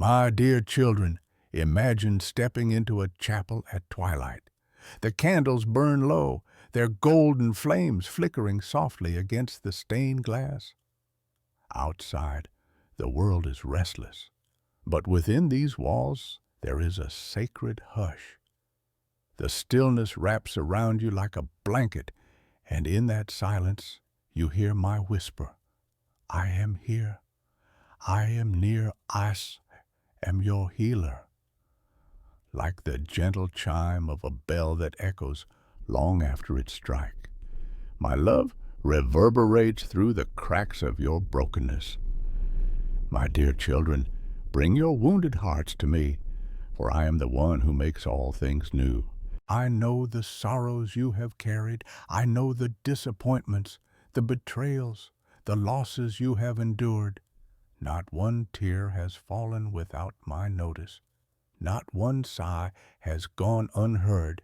My dear children, imagine stepping into a chapel at twilight. The candles burn low, their golden flames flickering softly against the stained glass. Outside, the world is restless, but within these walls there is a sacred hush. The stillness wraps around you like a blanket, and in that silence you hear my whisper, I am here, I am near, am your healer. Like the gentle chime of a bell that echoes long after it strikes. My love reverberates through the cracks of your brokenness. My dear children, bring your wounded hearts to me, for I am the one who makes all things new. I know the sorrows you have carried. I know the disappointments, the betrayals, the losses you have endured. Not one tear has fallen without my notice. Not one sigh has gone unheard.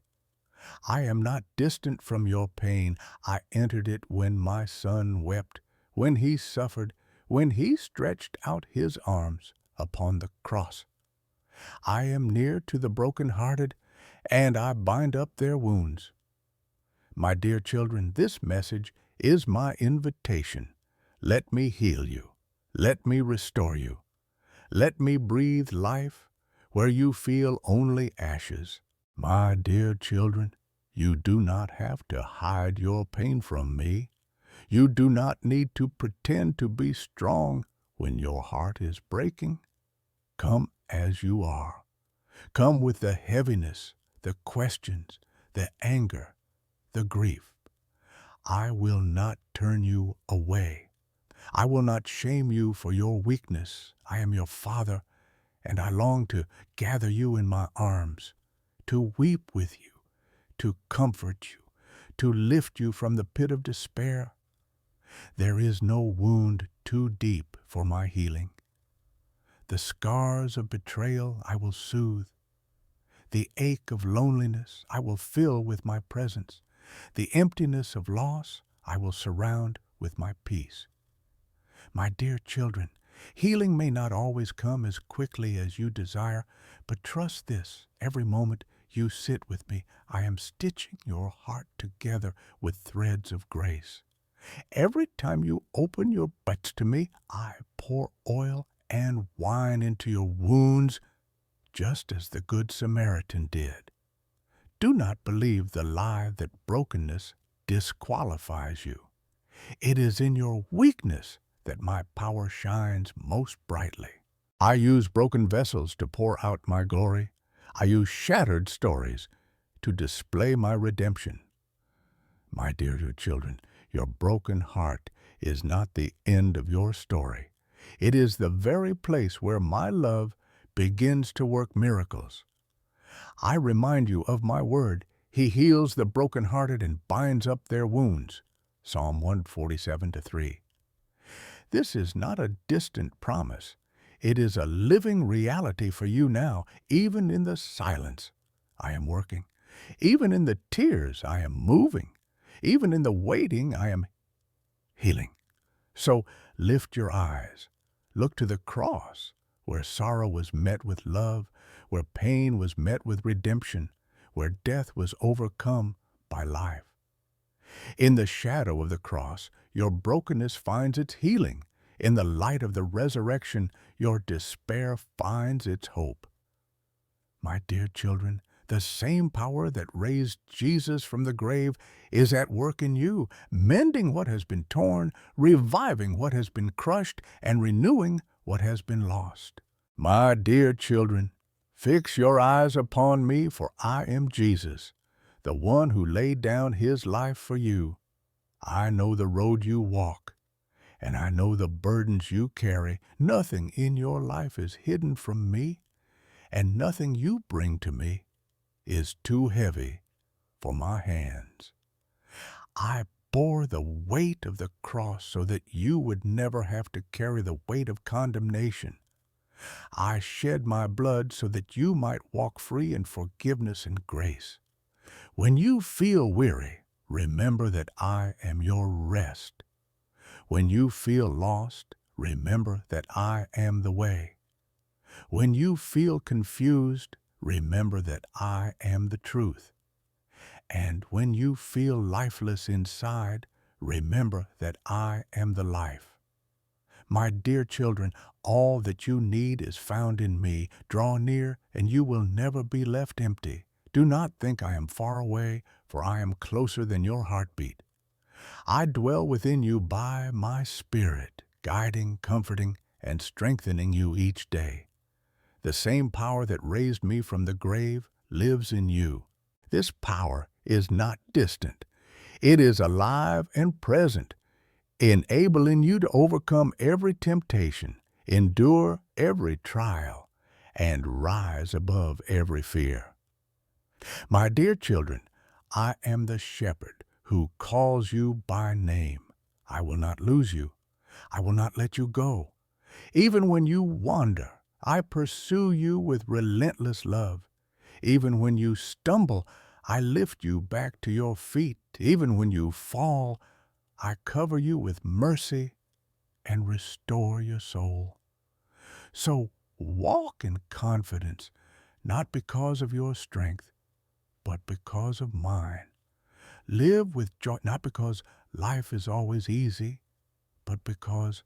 I am not distant from your pain. I entered it when my son wept, when he suffered, when he stretched out his arms upon the cross. I am near to the broken-hearted, and I bind up their wounds. My dear children, this message is my invitation. Let me heal you. Let me restore you. Let me breathe life where you feel only ashes. My dear children, you do not have to hide your pain from me. You do not need to pretend to be strong when your heart is breaking. Come as you are. Come with the heaviness, the questions, the anger, the grief. I will not turn you away. I will not shame you for your weakness. I am your Father, and I long to gather you in my arms, to weep with you, to comfort you, to lift you from the pit of despair. There is no wound too deep for my healing. The scars of betrayal I will soothe. The ache of loneliness I will fill with my presence. The emptiness of loss I will surround with my peace. My dear children, healing may not always come as quickly as you desire, but trust this, every moment you sit with me, I am stitching your heart together with threads of grace. Every time you open your butts to me, I pour oil and wine into your wounds, just as the Good Samaritan did. Do not believe the lie that brokenness disqualifies you. It is in your weakness that my power shines most brightly. I use broken vessels to pour out my glory. I use shattered stories to display my redemption. My dear children, your broken heart is not the end of your story. It is the very place where my love begins to work miracles. I remind you of my word. He heals the brokenhearted and binds up their wounds. Psalm 147:3. This is not a distant promise. It is a living reality for you now, even in the silence. I am working. Even in the tears, I am moving. Even in the waiting, I am healing. So lift your eyes. Look to the cross, where sorrow was met with love, where pain was met with redemption, where death was overcome by life. In the shadow of the cross, your brokenness finds its healing. In the light of the resurrection, your despair finds its hope. My dear children, the same power that raised Jesus from the grave is at work in you, mending what has been torn, reviving what has been crushed, and renewing what has been lost. My dear children, fix your eyes upon me, for I am Jesus, the one who laid down his life for you. I know the road you walk, and I know the burdens you carry. Nothing in your life is hidden from me, and nothing you bring to me is too heavy for my hands. I bore the weight of the cross so that you would never have to carry the weight of condemnation. I shed my blood so that you might walk free in forgiveness and grace. When you feel weary, remember that I am your rest. When you feel lost, remember that I am the way. When you feel confused, remember that I am the truth. And when you feel lifeless inside, remember that I am the life. My dear children, all that you need is found in me. Draw near, and you will never be left empty. Do not think I am far away, for I am closer than your heartbeat. I dwell within you by my Spirit, guiding, comforting, and strengthening you each day. The same power that raised me from the grave lives in you. This power is not distant. It is alive and present, enabling you to overcome every temptation, endure every trial, and rise above every fear. My dear children, I am the shepherd who calls you by name. I will not lose you. I will not let you go. Even when you wander, I pursue you with relentless love. Even when you stumble, I lift you back to your feet. Even when you fall, I cover you with mercy and restore your soul. So walk in confidence, not because of your strength, but because of mine. Live with joy, not because life is always easy, but because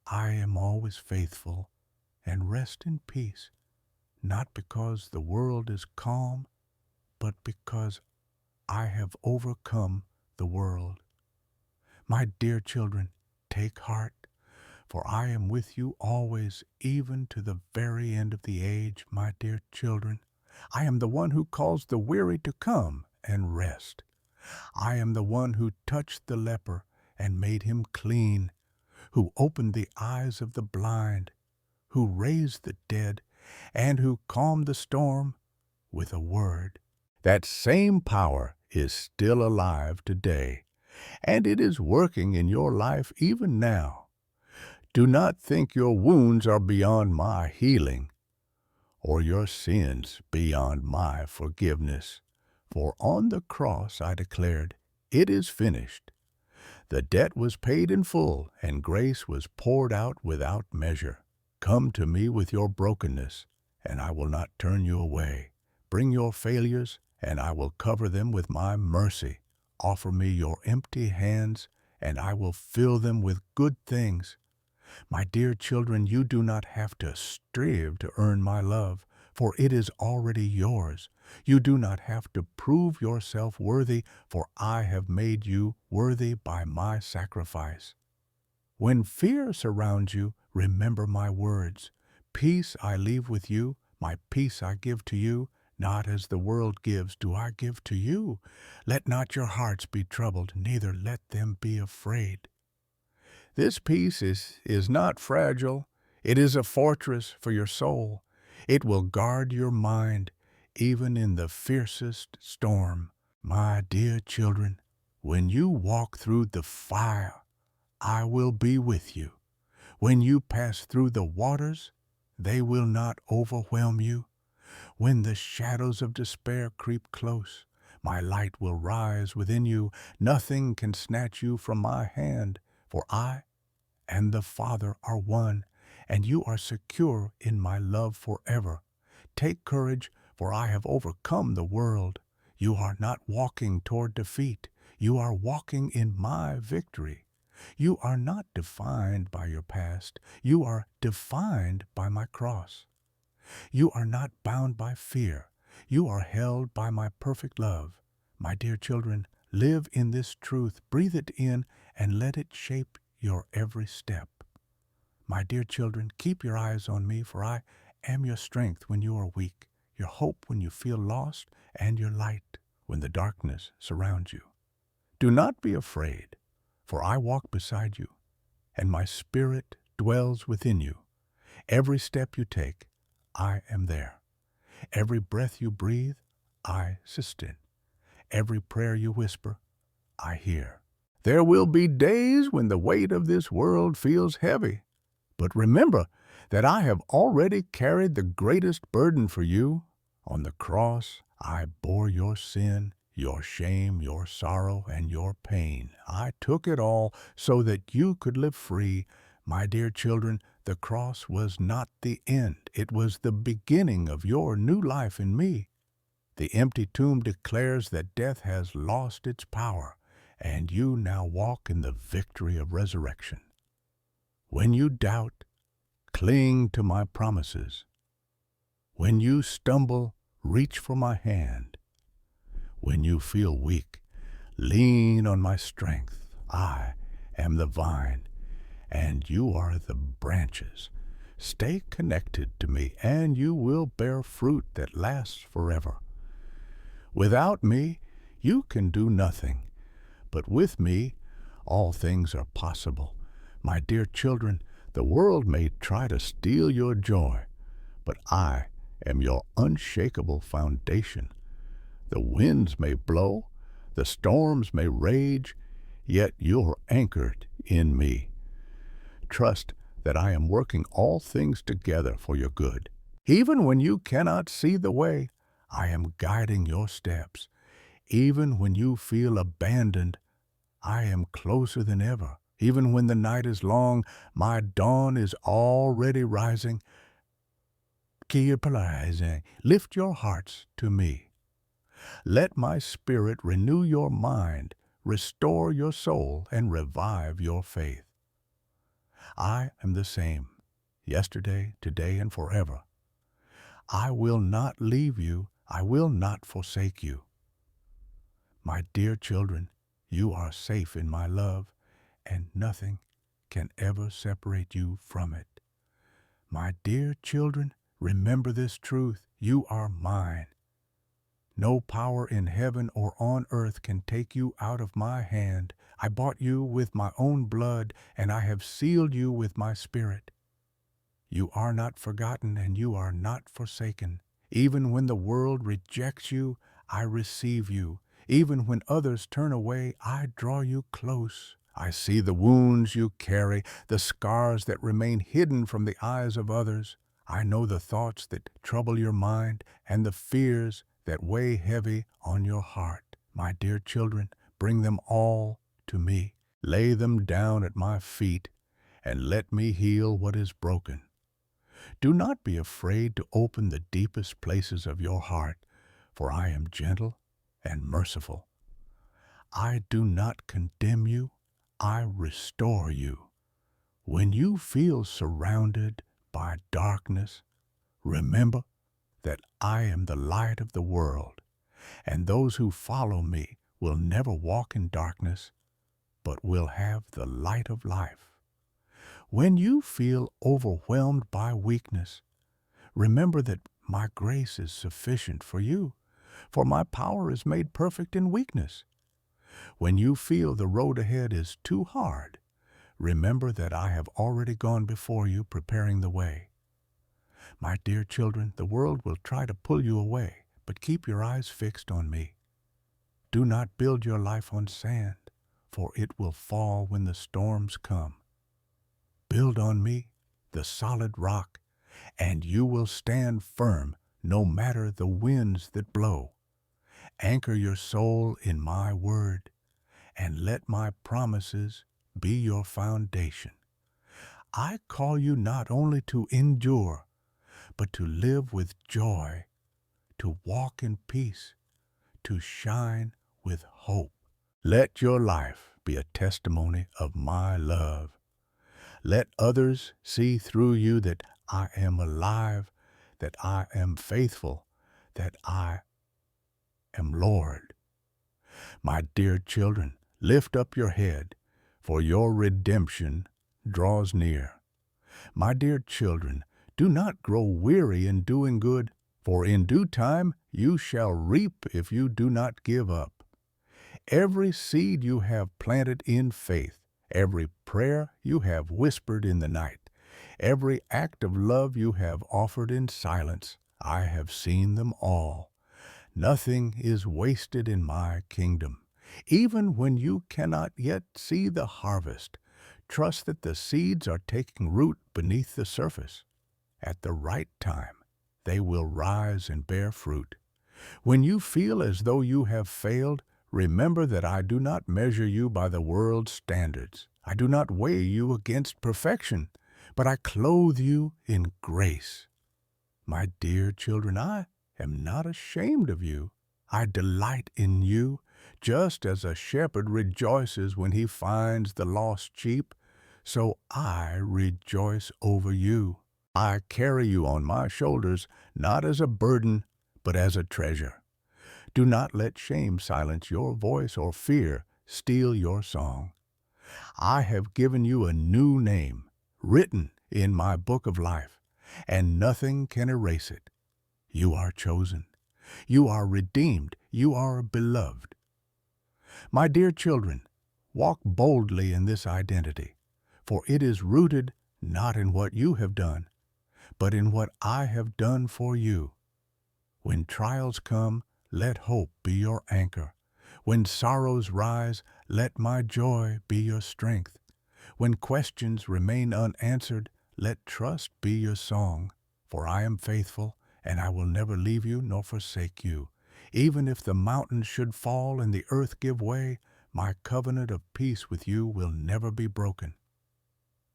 I am always faithful. And rest in peace, not because the world is calm, but because I have overcome the world. My dear children, take heart, for I am with you always, even to the very end of the age, my dear children. I am the one who calls the weary to come and rest. I am the one who touched the leper and made him clean, who opened the eyes of the blind, who raised the dead, and who calmed the storm with a word. That same power is still alive today, and it is working in your life even now. Do not think your wounds are beyond my healing, or your sins beyond my forgiveness. For on the cross I declared, "It is finished." The debt was paid in full, and grace was poured out without measure. Come to me with your brokenness, and I will not turn you away. Bring your failures, and I will cover them with my mercy. Offer me your empty hands, and I will fill them with good things. My dear children, you do not have to strive to earn my love, for it is already yours. You do not have to prove yourself worthy, for I have made you worthy by my sacrifice. When fear surrounds you, remember my words. Peace I leave with you, my peace I give to you. Not as the world gives do I give to you. Let not your hearts be troubled, neither let them be afraid. This peace is not fragile. It is a fortress for your soul. It will guard your mind, even in the fiercest storm. My dear children, when you walk through the fire, I will be with you. When you pass through the waters, they will not overwhelm you. When the shadows of despair creep close, my light will rise within you. Nothing can snatch you from my hand, for I and the Father are one, and you are secure in my love forever. Take courage, for I have overcome the world. You are not walking toward defeat. You are walking in my victory. You are not defined by your past. You are defined by my cross. You are not bound by fear. You are held by my perfect love. My dear children, live in this truth, breathe it in, and let it shape your every step. My dear children, keep your eyes on me, for I am your strength when you are weak, your hope when you feel lost, and your light when the darkness surrounds you. Do not be afraid, for I walk beside you, and my spirit dwells within you. Every step you take, I am there. Every breath you breathe, I sustain. Every prayer you whisper, I hear. There will be days when the weight of this world feels heavy, but remember that I have already carried the greatest burden for you. On the cross, I bore your sin, your shame, your sorrow, and your pain. I took it all so that you could live free. My dear children, The cross was not the end. It was the beginning of your new life in me. The empty tomb declares that death has lost its power, and you now walk in the victory of resurrection. When you doubt, cling to my promises. When you stumble, reach for my hand. When you feel weak, lean on my strength. I am the vine, and you are the branches. Stay connected to me, and you will bear fruit that lasts forever. Without me, you can do nothing, but with me, all things are possible. My dear children, the world may try to steal your joy, but I am your unshakable foundation. The winds may blow, the storms may rage, yet you're anchored in me. Trust that I am working all things together for your good. Even when you cannot see the way, I am guiding your steps. Even when you feel abandoned, I am closer than ever. Even when the night is long, my dawn is already rising. Lift your hearts to me. Let my spirit renew your mind, restore your soul, and revive your faith. I am the same, yesterday, today, and forever. I will not leave you. I will not forsake you. My dear children, you are safe in my love, and nothing can ever separate you from it. My dear children, remember this truth. You are mine. No power in heaven or on earth can take you out of my hand. I bought you with my own blood, and I have sealed you with my Spirit. You are not forgotten, and you are not forsaken. Even when the world rejects you, I receive you. Even when others turn away, I draw you close. I see the wounds you carry, the scars that remain hidden from the eyes of others. I know the thoughts that trouble your mind and the fears that weigh heavy on your heart. My dear children, bring them all to me. Lay them down at my feet and let me heal what is broken. Do not be afraid to open the deepest places of your heart, for I am gentle and merciful. I do not condemn you, I restore you. When you feel surrounded by darkness, remember that I am the light of the world, and those who follow me will never walk in darkness, but will have the light of life. When you feel overwhelmed by weakness, remember that my grace is sufficient for you, for my power is made perfect in weakness. When you feel the road ahead is too hard, remember that I have already gone before you, preparing the way. My dear children, the world will try to pull you away, but keep your eyes fixed on me. Do not build your life on sand, for it will fall when the storms come. Build on me, the solid rock, and you will stand firm no matter the winds that blow. Anchor your soul in my word, and let my promises be your foundation. I call you not only to endure, but to live with joy, to walk in peace, to shine with hope. Let your life be a testimony of my love. Let others see through you that I am alive, that I am faithful, that I am Lord. My dear children, lift up your head, for your redemption draws near. My dear children, do not grow weary in doing good, for in due time you shall reap if you do not give up. Every seed you have planted in faith, every prayer you have whispered in the night, every act of love you have offered in silence, I have seen them all. Nothing is wasted in my kingdom. Even when you cannot yet see the harvest, trust that the seeds are taking root beneath the surface. At the right time, they will rise and bear fruit. When you feel as though you have failed, remember that I do not measure you by the world's standards. I do not weigh you against perfection, but I clothe you in grace. My dear children, I am not ashamed of you. I delight in you, just as a shepherd rejoices when he finds the lost sheep, so I rejoice over you. I carry you on my shoulders, not as a burden, but as a treasure. Do not let shame silence your voice or fear steal your song. I have given you a new name, written in my book of life, and nothing can erase it. You are chosen. You are redeemed. You are beloved. My dear children, walk boldly in this identity, for it is rooted not in what you have done, but in what I have done for you. When trials come, let hope be your anchor. When sorrows rise, let my joy be your strength. When questions remain unanswered, let trust be your song. For I am faithful, and I will never leave you nor forsake you. Even if the mountains should fall and the earth give way, my covenant of peace with you will never be broken.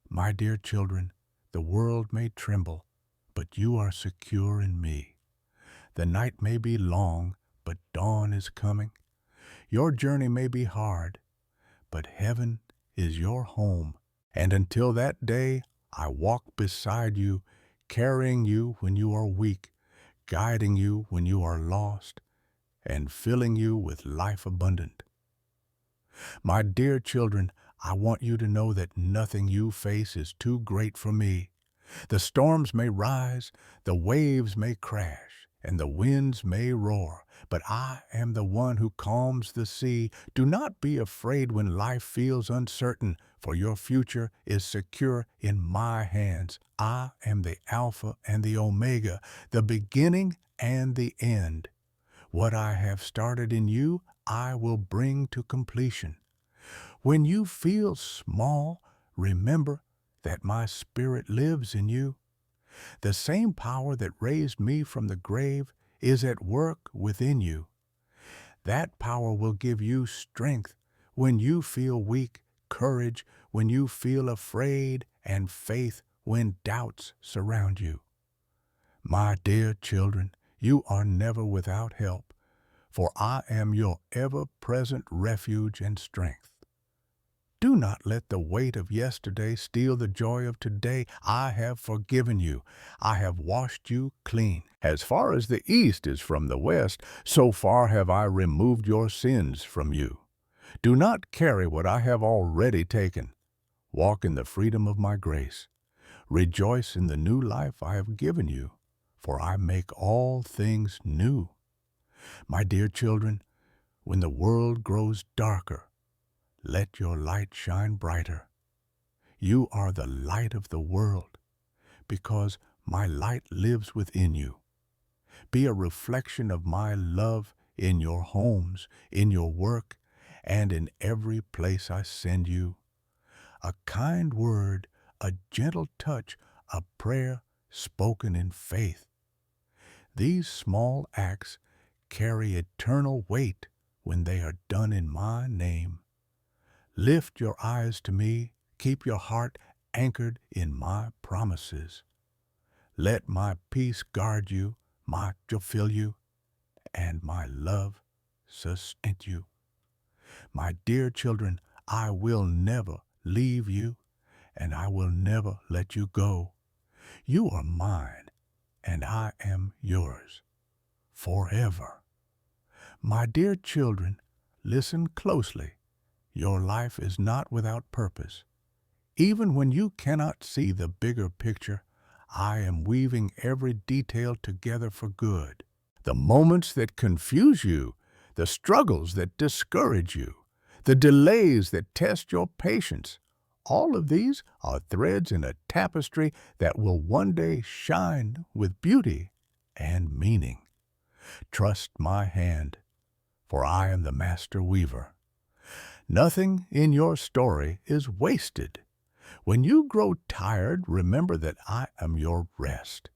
My dear children, the world may tremble, but you are secure in me. The night may be long, but dawn is coming. Your journey may be hard, but heaven is your home. And until that day, I walk beside you, carrying you when you are weak, guiding you when you are lost, and filling you with life abundant. My dear children, I want you to know that nothing you face is too great for me. The storms may rise, the waves may crash, and the winds may roar, but I am the one who calms the sea. Do not be afraid when life feels uncertain, for your future is secure in my hands. I am the Alpha and the Omega, the beginning and the end. What I have started in you, I will bring to completion. When you feel small, remember that my Spirit lives in you. The same power that raised me from the grave is at work within you. That power will give you strength when you feel weak, courage when you feel afraid, and faith when doubts surround you. My dear children, you are never without help, for I am your ever-present refuge and strength. Do not let the weight of yesterday steal the joy of today. I have forgiven you. I have washed you clean. As far as the east is from the west, so far have I removed your sins from you. Do not carry what I have already taken. Walk in the freedom of my grace. Rejoice in the new life I have given you, for I make all things new. My dear children, when the world grows darker, let your light shine brighter. You are the light of the world, because my light lives within you. Be a reflection of my love in your homes, in your work, and in every place I send you. A kind word, a gentle touch, a prayer spoken in faith. These small acts carry eternal weight when they are done in my name. Lift your eyes to me, keep your heart anchored in my promises. Let my peace guard you, my joy fill you, and my love sustain you. My dear children, I will never leave you, and I will never let you go. You are mine, and I am yours forever. My dear children, listen closely. Your life is not without purpose. Even when you cannot see the bigger picture, I am weaving every detail together for good. The moments that confuse you, the struggles that discourage you, the delays that test your patience, all of these are threads in a tapestry that will one day shine with beauty and meaning. Trust my hand, for I am the master weaver. Nothing in your story is wasted. When you grow tired, remember that I am your rest.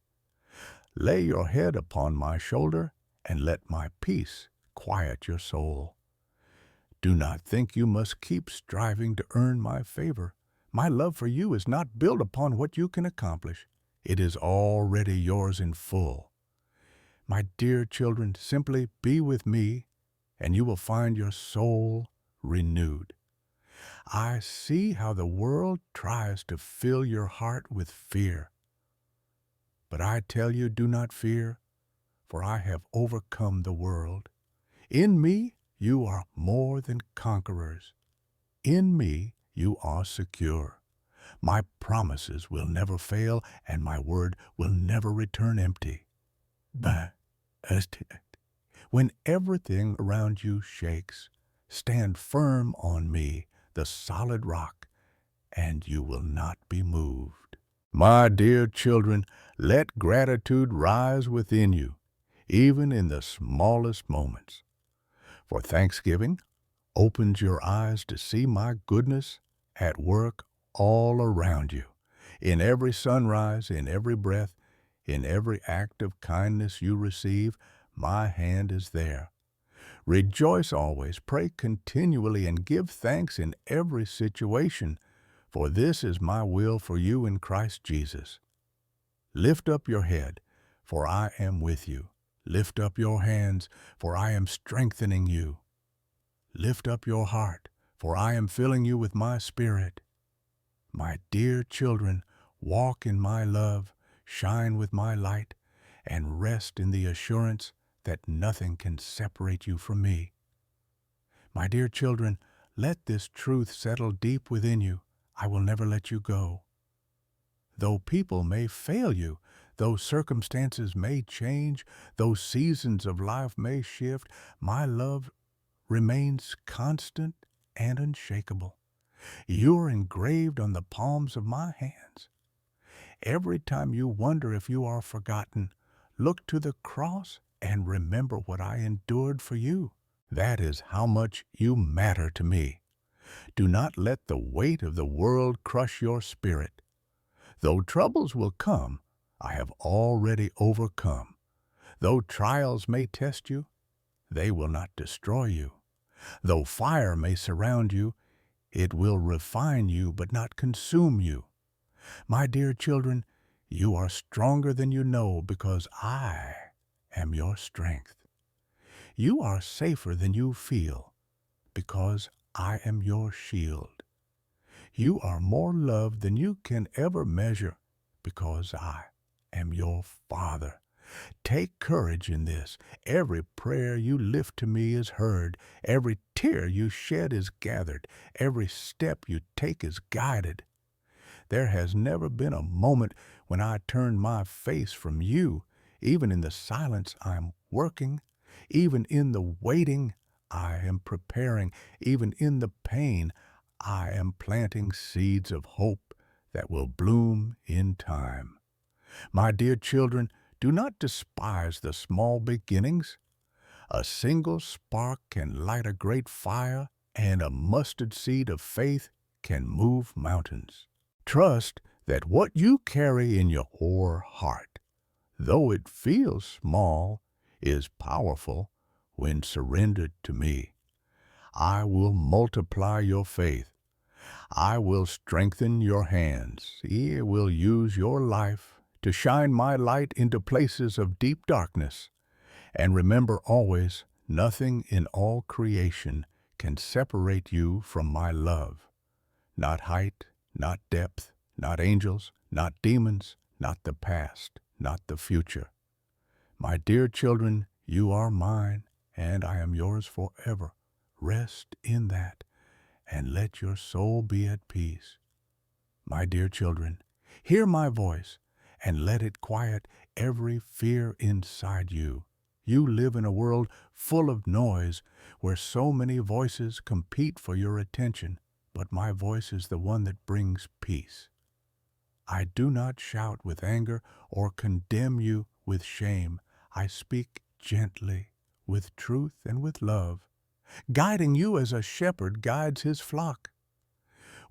Lay your head upon my shoulder and let my peace quiet your soul. Do not think you must keep striving to earn my favor. My love for you is not built upon what you can accomplish. It is already yours in full. My dear children, simply be with me, and you will find your soul renewed. I see how the world tries to fill your heart with fear. But I tell you, do not fear, for I have overcome the world. In me, you are more than conquerors. In me, you are secure. My promises will never fail, and my word will never return empty. But when everything around you shakes, stand firm on me, the solid rock, and you will not be moved. My dear children, let gratitude rise within you, even in the smallest moments. For Thanksgiving opens your eyes to see my goodness at work all around you. In every sunrise, in every breath, in every act of kindness you receive, my hand is there. Rejoice always, pray continually, and give thanks in every situation, for this is my will for you in Christ Jesus. Lift up your head, for I am with you. Lift up your hands, for I am strengthening you. Lift up your heart, for I am filling you with my Spirit. My dear children, walk in my love, shine with my light, and rest in the assurance that nothing can separate you from me. My dear children, let this truth settle deep within you. I will never let you go. Though people may fail you, though circumstances may change, though seasons of life may shift, my love remains constant and unshakable. You are engraved on the palms of my hands. Every time you wonder if you are forgotten, look to the cross and remember what I endured for you. That is how much you matter to me. Do not let the weight of the world crush your spirit. Though troubles will come, I have already overcome. Though trials may test you, they will not destroy you. Though fire may surround you, it will refine you but not consume you. My dear children, you are stronger than you know because I am your strength. You are safer than you feel because I am your shield. You are more loved than you can ever measure because I am your Father. Take courage in this. Every prayer you lift to me is heard. Every tear you shed is gathered. Every step you take is guided. There has never been a moment when I turned my face from you. Even in the silence, I am working. Even in the waiting, I am preparing. Even in the pain, I am planting seeds of hope that will bloom in time. My dear children, do not despise the small beginnings. A single spark can light a great fire, and a mustard seed of faith can move mountains. Trust that what you carry in your heart, though it feels small, is powerful when surrendered to me. I will multiply your faith. I will strengthen your hands. I will use your life to shine my light into places of deep darkness. And remember always, nothing in all creation can separate you from my love. Not height, not depth, not angels, not demons, not the past, not the future. My dear children, you are mine, and I am yours forever. Rest in that, and let your soul be at peace. My dear children, hear my voice, and let it quiet every fear inside you. You live in a world full of noise, where so many voices compete for your attention, but my voice is the one that brings peace. I do not shout with anger or condemn you with shame. I speak gently, with truth and with love, guiding you as a shepherd guides his flock.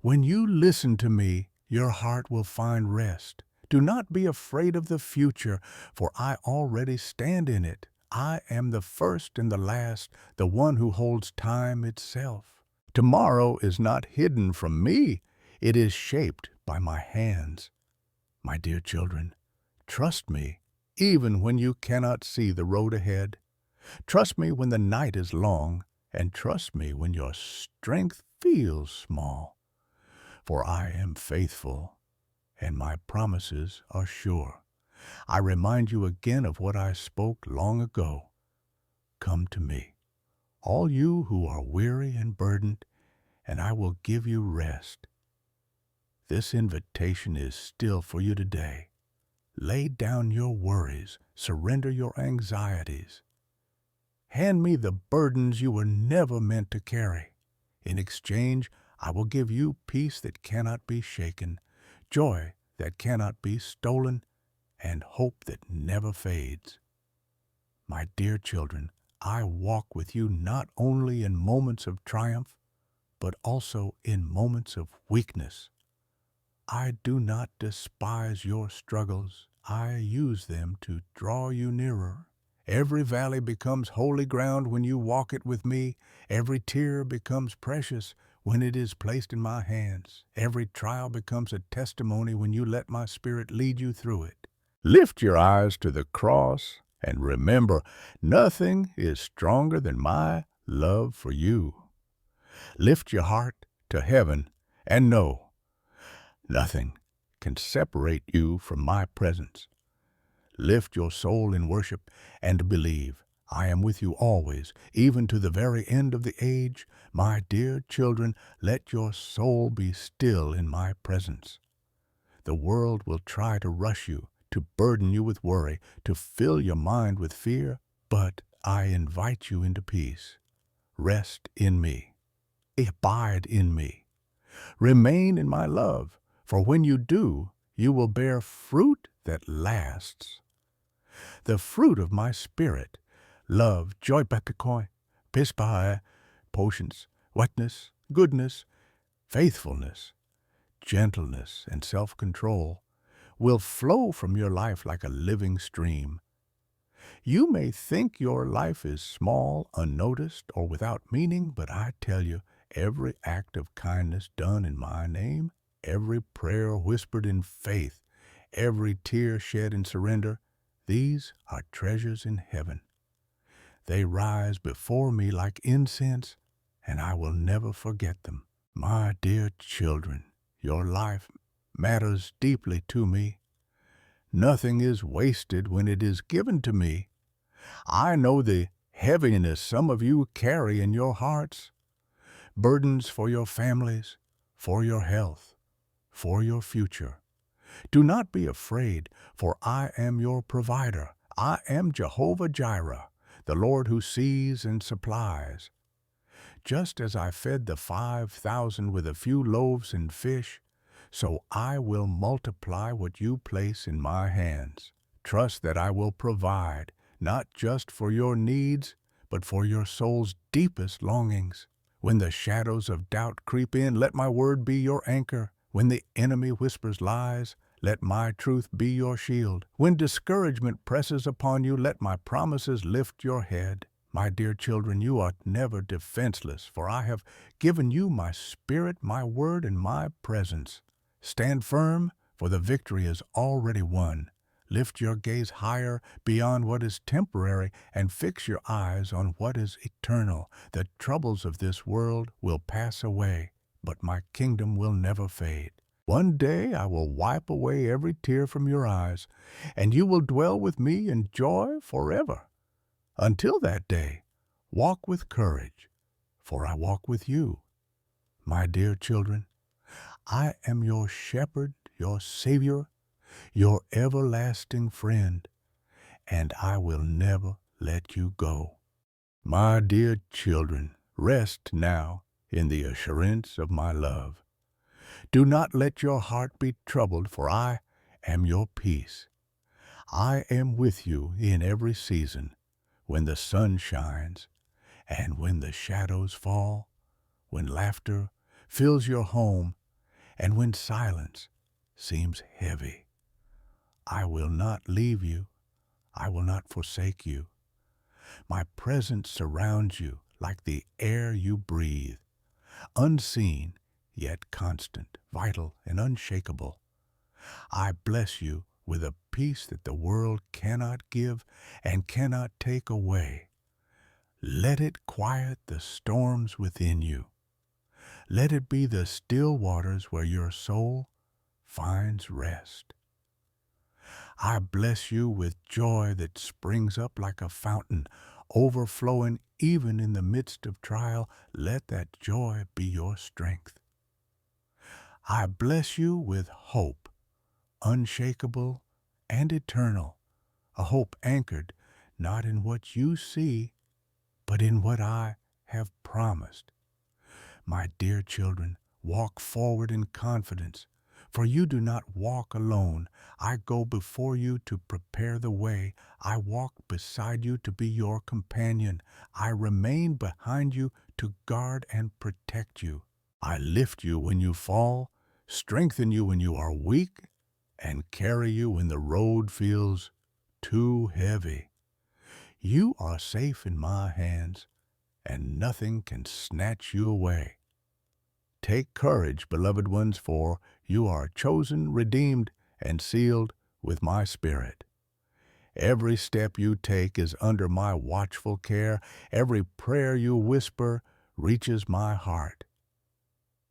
When you listen to me, your heart will find rest. Do not be afraid of the future, for I already stand in it. I am the first and the last, the one who holds time itself. Tomorrow is not hidden from me. It is shaped by my hands. My dear children, trust me even when you cannot see the road ahead. Trust me when the night is long, and trust me when your strength feels small. For I am faithful, and my promises are sure. I remind you again of what I spoke long ago. Come to me, all you who are weary and burdened, and I will give you rest. This invitation is still for you today. Lay down your worries, surrender your anxieties. Hand me the burdens you were never meant to carry. In exchange, I will give you peace that cannot be shaken, joy that cannot be stolen, and hope that never fades. My dear children, I walk with you not only in moments of triumph, but also in moments of weakness. I do not despise your struggles. I use them to draw you nearer. Every valley becomes holy ground when you walk it with me. Every tear becomes precious when it is placed in my hands. Every trial becomes a testimony when you let my Spirit lead you through it. Lift your eyes to the cross and remember, nothing is stronger than my love for you. Lift your heart to heaven and know nothing can separate you from my presence. Lift your soul in worship and believe I am with you always, even to the very end of the age. My dear children, let your soul be still in my presence. The world will try to rush you, to burden you with worry, to fill your mind with fear, but I invite you into peace. Rest in me. Abide in me. Remain in my love, for when you do, you will bear fruit that lasts. The fruit of my Spirit, love, joy, peace, patience, witness, goodness, faithfulness, gentleness, and self-control, will flow from your life like a living stream. You may think your life is small, unnoticed, or without meaning, but I tell you, every act of kindness done in my name, every prayer whispered in faith, every tear shed in surrender, these are treasures in heaven. They rise before me like incense, and I will never forget them. My dear children, your life matters deeply to me. Nothing is wasted when it is given to me. I know the heaviness some of you carry in your hearts, burdens for your families, for your health, for your future. Do not be afraid, for I am your provider. I am Jehovah Jireh, the Lord who sees and supplies. Just as I fed the 5,000 with a few loaves and fish, so I will multiply what you place in my hands. Trust that I will provide, not just for your needs, but for your soul's deepest longings. When the shadows of doubt creep in, let my word be your anchor. When the enemy whispers lies, let my truth be your shield. When discouragement presses upon you, let my promises lift your head. My dear children, you are never defenseless, for I have given you my Spirit, my word, and my presence. Stand firm, for the victory is already won. Lift your gaze higher beyond what is temporary and fix your eyes on what is eternal. The troubles of this world will pass away, but my kingdom will never fade. One day I will wipe away every tear from your eyes, and you will dwell with me in joy forever. Until that day, walk with courage, for I walk with you. My dear children, I am your shepherd, your Savior, your everlasting friend, and I will never let you go. My dear children, rest now in the assurance of my love. Do not let your heart be troubled, for I am your peace. I am with you in every season, when the sun shines and when the shadows fall, when laughter fills your home and when silence seems heavy. I will not leave you. I will not forsake you. My presence surrounds you like the air you breathe, unseen yet constant, vital, and unshakable. I bless you with a peace that the world cannot give and cannot take away. Let it quiet the storms within you. Let it be the still waters where your soul finds rest. I bless you with joy that springs up like a fountain, overflowing even in the midst of trial. Let that joy be your strength. I bless you with hope, unshakable and eternal, a hope anchored not in what you see, but in what I have promised. My dear children, walk forward in confidence, for you do not walk alone. I go before you to prepare the way. I walk beside you to be your companion. I remain behind you to guard and protect you. I lift you when you fall, strengthen you when you are weak, and carry you when the road feels too heavy. You are safe in my hands, and nothing can snatch you away. Take courage, beloved ones, for you are chosen, redeemed, and sealed with my Spirit. Every step you take is under my watchful care. Every prayer you whisper reaches my heart.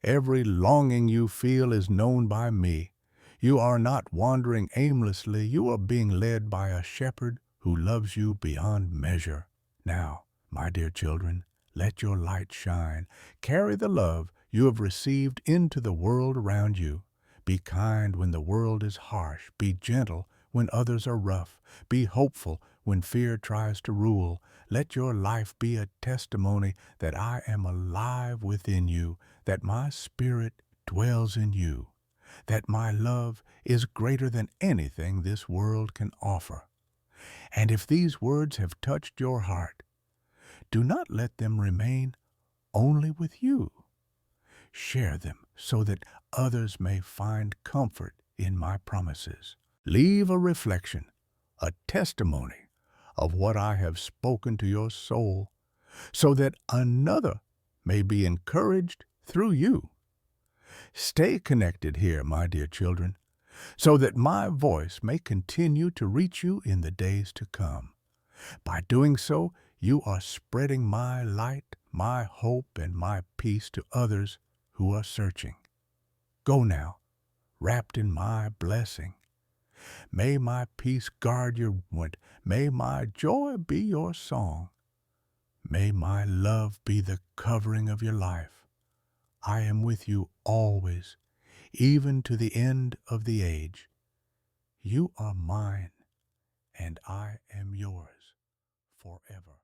Every longing you feel is known by me. You are not wandering aimlessly. You are being led by a shepherd who loves you beyond measure. Now, my dear children, let your light shine. Carry the love you have received into the world around you. Be kind when the world is harsh. Be gentle when others are rough. Be hopeful when fear tries to rule. Let your life be a testimony that I am alive within you, that my spirit dwells in you, that my love is greater than anything this world can offer. And if these words have touched your heart, do not let them remain only with you. Share them so that others may find comfort in my promises. Leave a reflection, a testimony of what I have spoken to your soul, so that another may be encouraged through you. Stay connected here, my dear children, so that my voice may continue to reach you in the days to come. By doing so, you are spreading my light, my hope, and my peace to others who are searching. Go now, wrapped in my blessing. May my peace guard your went. May my joy be your song. May my love be the covering of your life. I am with you always, even to the end of the age. You are mine, and I am yours forever.